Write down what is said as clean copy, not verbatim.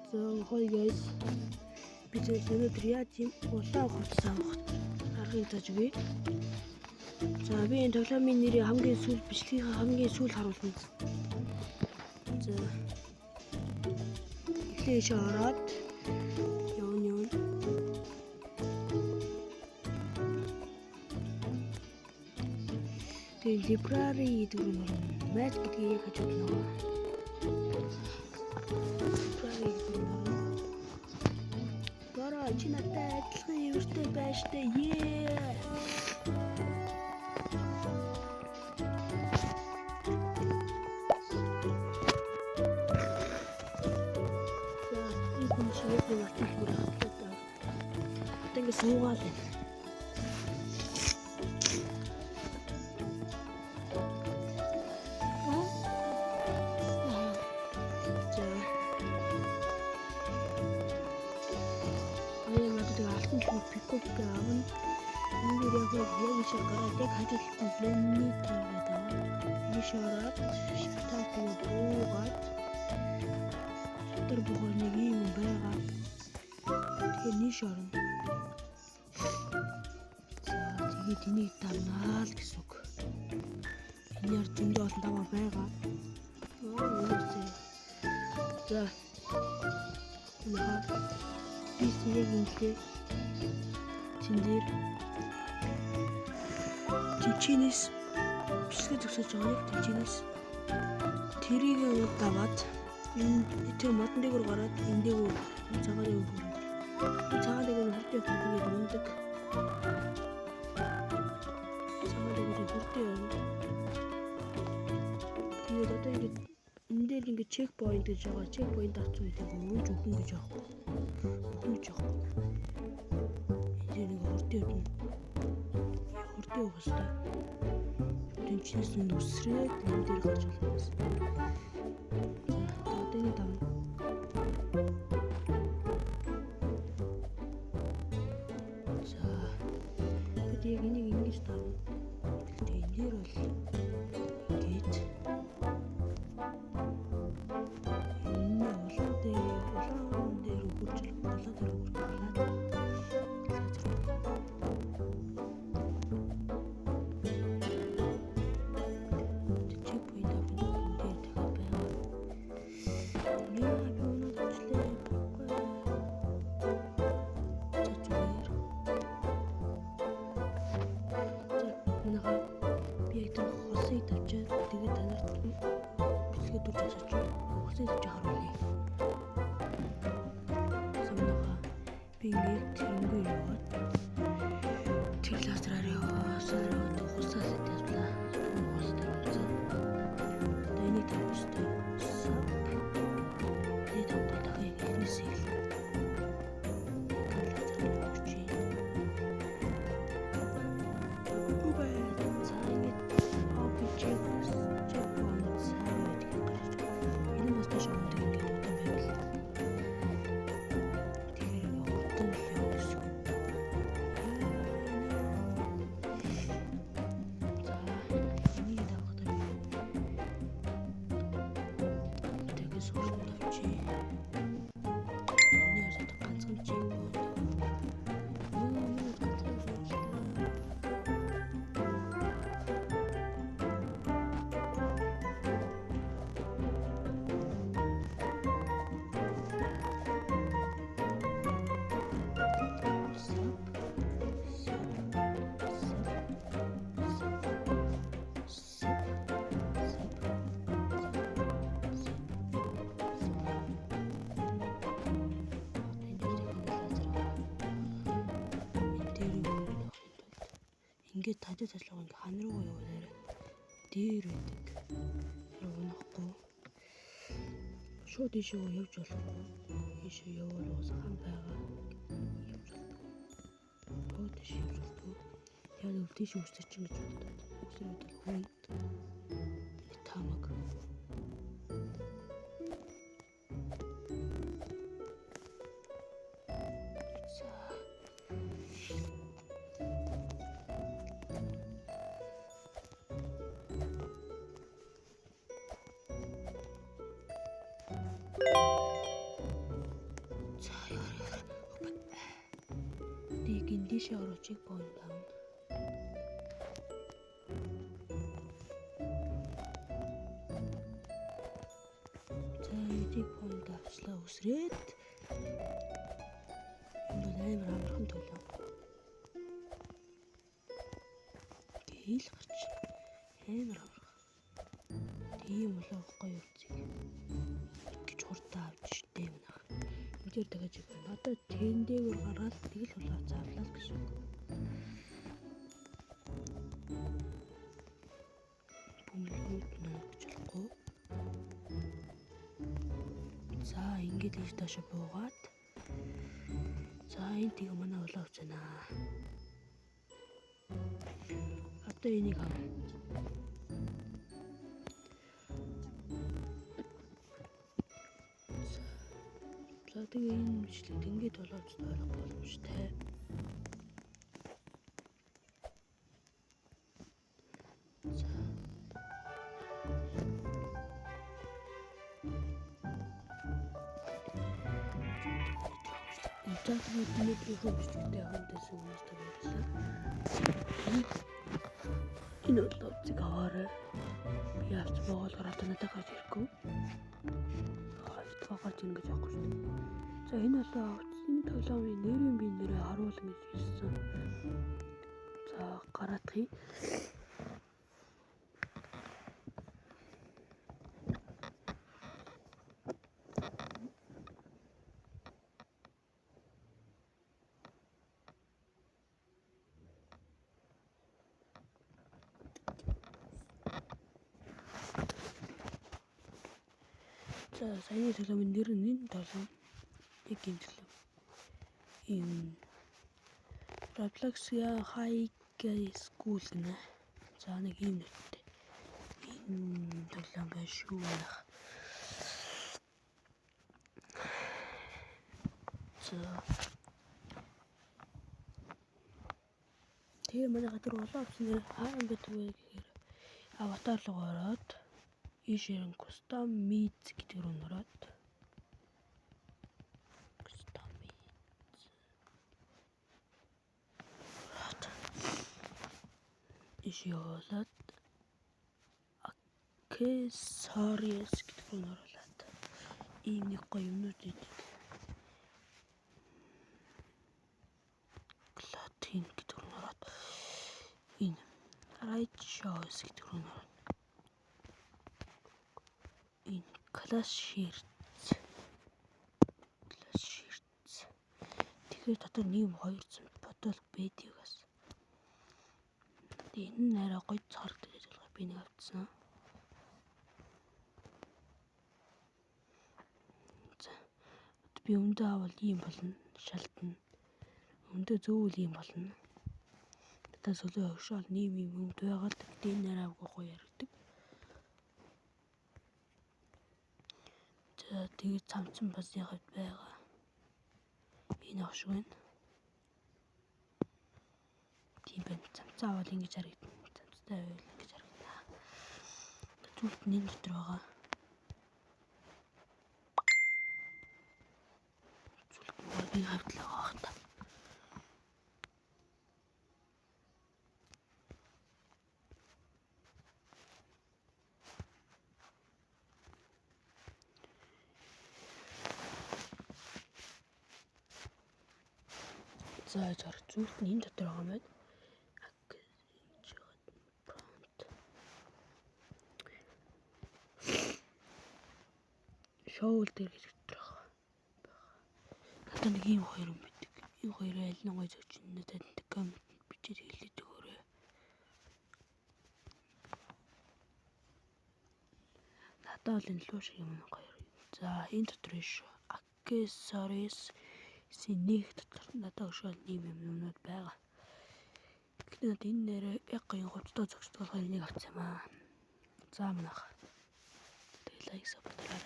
Hi guys. Би өнөөдөр яаж юм улаан хувцас авах аргыг зааж өгье. За би энэ тоглоомын нэрийг хамгийн сүүл бичлэгийн хамгийн сүүл харуулна. За эхлээш ороод явна. Тэгээ library гэдэг нь match гэдгийг хаж болно. Чи надад адилхан юустай байж тээ. За, энэ шиг нэг батал бүр хатдаг. Тэнгэр суугаал. Пикап авна. Энд яг шоколадыг хажуулсан блэний таагаад нишараад шатаагүй буугаад тэр бухарныг юм байгаа. Тэгэхээр ниш орно. За тэгээд энийг давнаа л гэсэн үг. Энээр зөндөө олон даваа байгаа. За би яг ингэхээ Тиндэр чичинэс бичлэг төгсөж байгаа яг чичинэс тэрийг даваад энэ модон дээгүүр гараад энэ дээгүүр цагаан дээгүүр цагаан дээгүүр хүртээ хөвгөөд мундаг цагаан дээгүүр хүртээ тэгээд одоо энэ дээр ингээд чек point гэж байгаа чек point авч үйдэг өөж өгөн гэж аахгүй өгөн гэж аахгүй Хурдын угстай. Тэнчнээс нь үсрээд энэ дээр гарч болно. За, одоо энэ давна. За, бид яг энийг ингэж давна. Тэгээ энэ дээр бол гээд энэ улаан дээр өгүүлж Тэнгүү яваад тэр лазераар яваад хусаас тавьлаа. Уустай үзээ. Тэний тавьчихсан. Тэгээд дахиад эхнээс ил. Ингээд тажиж ажиллагаа ингээ хан руу явуулаарай. Дээр байдаг. Тэр унахгүй. Шууд ийшээ явж болохгүй. Ийшээ явуул уус хан байгаа. Явж болдог. Шууд ийшээ явж болдог. Яг л тийш үсчих чинь гэж боддог. Үсрээд л хүйд. Тамаг. тийшээ ороо чекпоинт даун. За чекпоинт авчлаа үсрээд энэ амар амархан төлөө. Гээл гарч амар амархан. Тийм болоохгүй юу гэж хурдаа авч штэ юм аа. Эндээр дахиж игэр. Надад тэндээгээр гараад тэгэл болоо заавлаа гэсэн үг. Бөмбөлгүүд нөөгч болохгүй. За ингэж ийш таашаа буугаад. За энэ тийг манай болоо авч байна. Одоо энийг авах. За тэгээ энэ бичлэг ингээд болооч ойлгох боломжтой. За тэгээд өнөөдрийн хөвчлөгтэй хамтасан хүмүүстээ баярлалаа. Энэ өглөөцийг аваарай. Би авч боолоор одоо надад гарч ирэхгүй. Хавтгаач ингэж явахгүй шүү дээ. За энэ болоо энэ тоглоомын нэрийн би нэрээ харуулна гэж хэлсэн. За гараадхий. За саяны тоглоомын нэр нь энэ тоглоом. Яг энэ тоглоом. Ийм Roblox-я High School гэнэ. За нэг ийм нэртэй. Энэ тоглоом байна шүү. За тэгээ манай гадар болоо авсан хаан гэдэг вэ гэхээр аватар руу ороод ийшээ custom meets гэдэг рүү ороод custom meets ийшээ явуулаад accessories гэдэг рүү оруулаад ийм нэг гоё юмнууд идэг. Clothing гэдэг рүү ороод энэ right shows гэдэг рүү ороод энэ class shirts. Тэгэхээр дотор нэм 200 бодол бэдигээс. Энэ нэрээ гоё царгад гэж байгаа би нэг авчихсан. За би өндөө авал ийм болно шалтна. Өндөө зөөвөл ийм болно. Надад солио хошоол нэм юм өмд байгаа л гэдэг энэ нэрээ авахгүй гоё яригдаг. За тэгээд цамцсан бас яг байгаа. Энэ авшиг байна. Тийм байна. Цамцаа авал ингэж харагдана. Цамцтай байвал ингэж харагдана. Зүгт нь энэ дотор байгаа. Зүгт нь би хавтлаа байгаа та. За жаар зүгт нь энэ дотор байгаа юм байна. Шоул дээр гэж дотор байгаа. Надад нэг ийм хоёр юм байдаг. Энэ хоёроо аль нэг гоё зөвч надад коммент бичиж хэлээд өгөөрэй. Надад бол энэ луу шиг юм гоё. За энэ дотор шүү. Accessories синэх дотор надад өшөөл нэм юмнууд байгаа. Гэхдээ энэ нэрээ яг гоё хувцтай зогсдог болохоор энийг авчихсан юм аа. За манайх. Тэгээ лайк сабскрайб